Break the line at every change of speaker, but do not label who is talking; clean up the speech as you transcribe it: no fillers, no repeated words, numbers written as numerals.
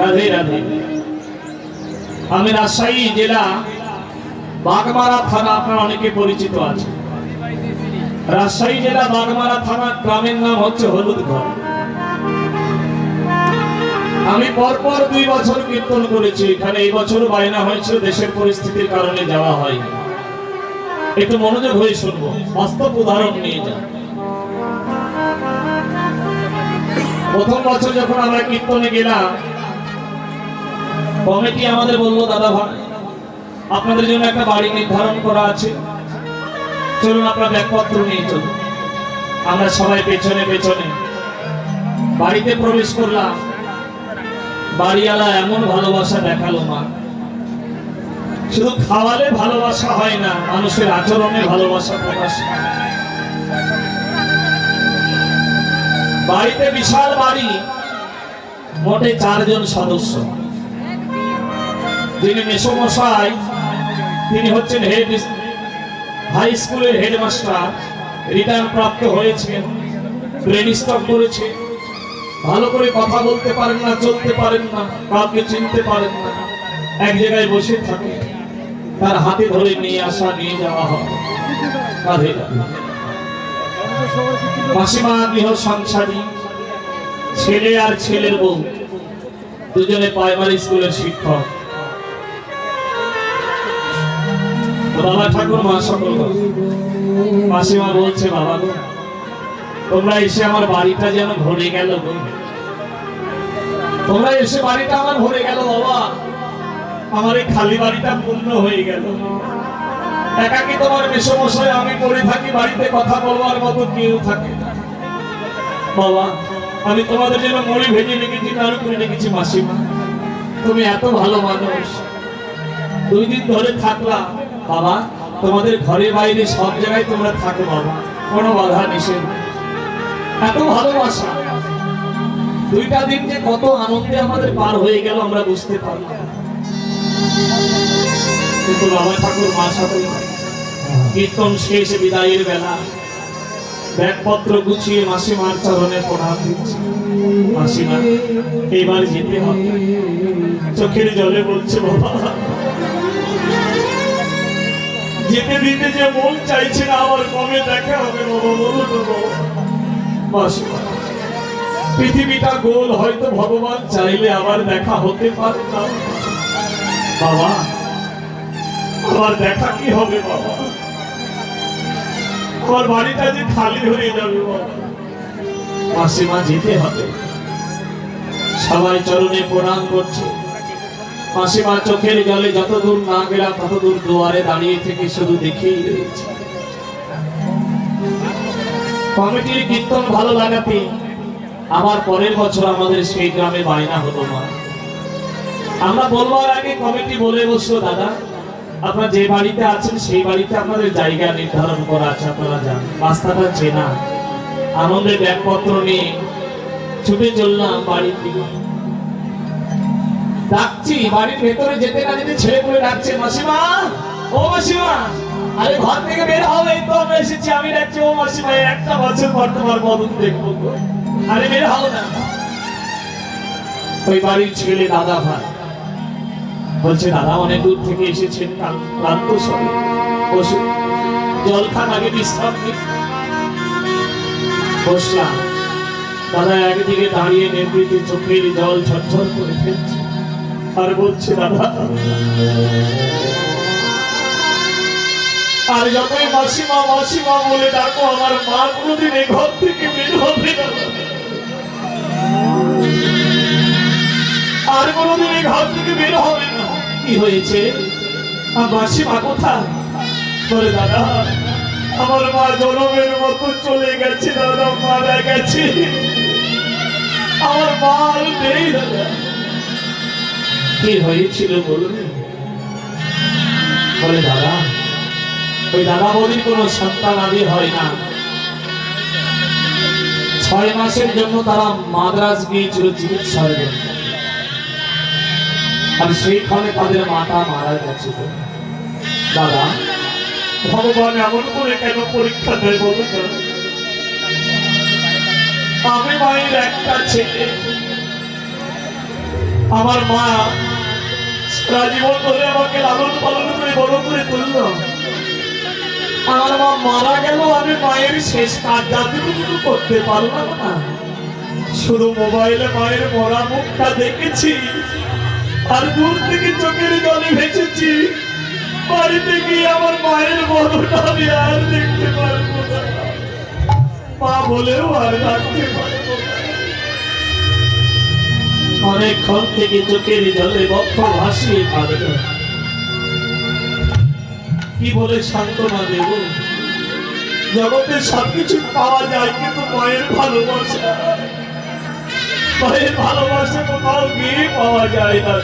রাধে রাধে। আমি রাজশাহী জেলা বাগমারা থানা, আপনারা অনেকে পরিচিত আছে। রাজশাহী জেলা বাগমারা থানা, গ্রামের নাম হচ্ছে হলুদঘর। আমি পরপর 2 বছর কীর্তন করেছি এখানে। এই বছর বায়না হয়েছিল, দেশের পরিস্থিতির কারণে যাওয়া হয়নি। একটু মনোযোগ হয়ে শুনবো, বাস্তব উদাহরণ নিয়ে যান। প্রথম বছর যখন আমরা কীর্তনে গেলাম, কমিটি আমাদের বললো, দাদা ভাই আপনাদের জন্য একটা বাড়ি নির্ধারণ করা আছে, চলুন আপনার ব্যাগপত্র নিয়ে চলুন। আমরা সবাই পেছনে পেছনে বাড়িতে প্রবেশ করলাম। বাড়িওয়ালা এমন ভালোবাসা দেখালো, মা শুধু খাওয়ালে ভালোবাসা হয় না, মানুষের আচরণে ভালোবাসা প্রকাশ পায়। বাড়িতে বিশাল বাড়ি, মোটে 4 জন সদস্য। যিনি মেসমশাই, তিনি হচ্ছেন হাই স্কুলের হেডমাস্টার, রিটায়ার প্রাপ্ত হয়েছেন, ব্রেন স্ট্রোক করেছে, ভালো করে কথা বলতে পারেন না, চলতে পারেন না, কাউকে চিনতে পারেন না, এক জায়গায় বসে থাকে। তার হাতে ধরে নিয়ে আসা, নিয়ে যাওয়া হয়। মাসিমা গৃহ সংসারী, ছেলে আর ছেলের বউ, দুজনে প্রাইমারি স্কুলের শিক্ষক। বাবা ঠাকুর মা সকল। মাসিমা বলছে, বাবা গো তোমরা এসে আমার বাড়িটা যেন ভরে গেল গো, তোমরা এসে বাড়িটা আমার ভরে গেল বাবা, আমার এই খালি বাড়িটা পূর্ণ হয়ে গেল। একাকি তোমার মেসমশাই আমি পড়ে থাকি, বাড়িতে কথা বলবার মতো কেউ থাকে না। বাবা আমি তোমাদের জন্য মুড়ি ভেজে রেখেছি, নাড়ু করে রেখেছি। মাসিমা তুমি এত ভালো মানুষ, 2 দিন ধরে থাকলাম বাবা, তোমাদের ঘরে বাইরে সব জায়গায় তোমরা থাকো বাবা, কোনো বাধা নিষেধ। এত ভালোবাসা, 2টা দিন যে কত আনন্দে আমাদের পার হয়ে গেল আমরা বুঝতে পারলাম। কিন্তু বাবা ঠাকুর মা সকল কীর্তন শেষ, বিদায়ের বেলা ব্যাগপত্র গুছিয়ে মাসিমার চরণে প্রণাম দিচ্ছি। মাসিমা এবার যেতে হবে। চোখের জলে বলছে, বাবা যেতে দিতে যে মন চাইছে না, আমার কবে দেখা হবে বাবা, বলো তো বাবা। মাসিমা পৃথিবীটা গোল, হয়তো ভগবান চাইলে আবার দেখা হতে পারে না বাবা। আমার দেখা কি হবে বাবা, আমার বাড়িটা যে খালি হয়ে যাবে বাবা। মাসিমা যেতে হবে। সবাই চরণে প্রণাম করছে। মাসিমা চোখের জলে যতদূর না গেলাম ততদূর দুয়ারে দাঁড়িয়ে থেকে শুধু দেখেই রয়েছে। কমিটির কীর্তন ভালো লাগাতে আবার পরের বছর আমাদের সেই গ্রামে বায়না হলো, মা আমরা বলবার আগে কমিটি বলে বসলো, দাদা আপনারা যে বাড়িতে আছেন সেই বাড়িতে আপনাদের জায়গা নির্ধারণ করা আছে, আপনারা যান। রাস্তাটা চেনা। আনন্দের ব্যাগপত্র নিয়ে ছুটে চললাম বাড়ির দিকে। ডাকছি, বাড়ির ভেতরে যেতে না যেতে ছেলে করে ডাকছে, মাসিমা ও মাসিমা, আরে ঘর থেকে বের হবে, তো আমরা এসেছি। আমি ডাকছি, ও মাসিমা 1টা বছর পর তোমার বদন দেখবো, আরে বের হও না। ওই বাড়ির ছেলে দাদা ভাই বলছে, দাদা অনেক দূর থেকে এসেছেন, ক্লান্ত শরীর, বসে জল খান, আগে বিশ্রাম নিন। বসলাম। দাদা একদিকে দাঁড়িয়ে নির্বৃতি চোখের জল ঝরঝর করে ফেলছে আর বলছে, দাদা আর যতই মাসিমা মাসিমা বলে ডাকো, আমার মা কোনোদিন এই ঘর থেকে বের হবে না, আর কোনোদিন এই ঘর থেকে বের হবে না। কি হয়েছে? মাসিমা কোথায়? বলে, দাদা আমার মা জনমের মতো চলে গেছে, দাদা মারা গেছে, আমার মা আর নেই দাদা। কি হয়েছিল বলুন? বলে, দাদা ওই দাদা বৌদির কোনো সন্তান আদি হয় না। 6 মাসের জন্য তারা মাদ্রাজ গিয়েছিল চিকিৎসার জন্য, আর সেইখানে তাদের মাতা মারা গেছিল। দাদা ভগবান এমন করে কেন পরীক্ষা দেয় বলো তো? আমি মায়ের একটা ছেলে, আমার মা সারা জীবন ধরে আমাকে লালন পালন করে বড় করে তুললো। আমার মা মারা গেল, আমি মায়ের শেষ কাজ যাত্রীটুকু করতে পারলাম না। শুধু মোবাইলে মায়ের মরা মুখটা দেখেছি, আর দূর থেকে চোখের জলে ভেসেছি। বাড়িতে গিয়ে আমার মায়ের মরণটা আমি আর দেখতে পারবো না, মা বলেও আর রাখতে পারবো না। অনেকক্ষণ থেকে চোখের জলে বক্ষ ভাসিয়ে কাঁদল। কি বলে সান্ত্বনা দেব? জগতে সবকিছু পাওয়া যায়, কিন্তু মায়ের ভালোবাসা, মায়ের ভালোবাসা কোথাও গিয়ে পাওয়া যায় না।